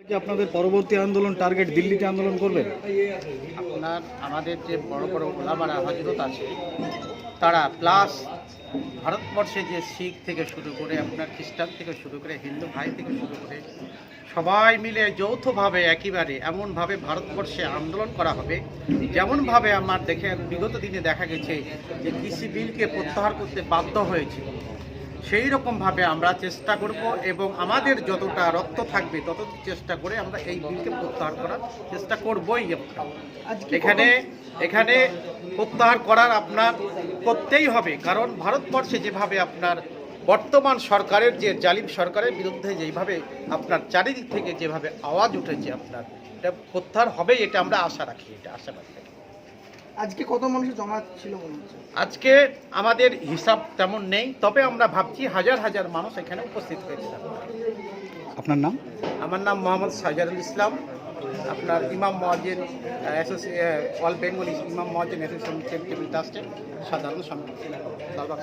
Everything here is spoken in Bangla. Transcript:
কি আপনাদের পরবর্তী আন্দোলন টার্গেট দিল্লিতে আন্দোলন করবেন? আমাদের যে বড় বড় ওলামারা হজরত আছে তারা প্লাস ভারতবর্ষে যে শিখ থেকে শুরু করে আপনার খ্রিস্টান থেকে শুরু করে হিন্দু ভাই থেকে শুরু করে সবাই মিলে যৌথভাবে একেবারে এমনভাবে ভারতবর্ষে আন্দোলন করা হবে যেমনভাবে আমার বিগত দিনে দেখা গেছে যে কৃষি বিলকে প্রত্যাহার করতে বাধ্য হয়েছে, সেই রকমভাবে আমরা চেষ্টা করব এবং আমাদের যতটা রক্ত থাকবে তত চেষ্টা করে আমরা এই বিলকে প্রত্যাহার করার চেষ্টা করবই। এখানে প্রত্যাহার করার আপনার করতেই হবে, কারণ ভারতবর্ষে যেভাবে আপনার বর্তমান সরকারের যে জালিম সরকারের বিরুদ্ধে যেভাবে আপনার চারিদিক থেকে যেভাবে আওয়াজ উঠেছে আপনার এটা প্রত্যাহার হবেই, এটা আমরা আশা রাখি, এটা আশাবাদ রাখি। আজকে কত মানুষের জমা ছিল মনে হচ্ছে? আজকে আমাদের হিসাব তেমন নেই, তবে আমরা ভাবছি হাজার হাজার মানুষ এখানে উপস্থিত হয়েছে। আপনার নাম? আমার নাম মোহাম্মদ সাজারুল ইসলাম, আপনার ইমাম মুয়াজ্জিন অল বেঙ্গল ইমাম মুয়াজ্জিন অ্যাসোসিয়েশন চ্যারিটেবল ট্রাস্টের সাধারণ সম্পাদক।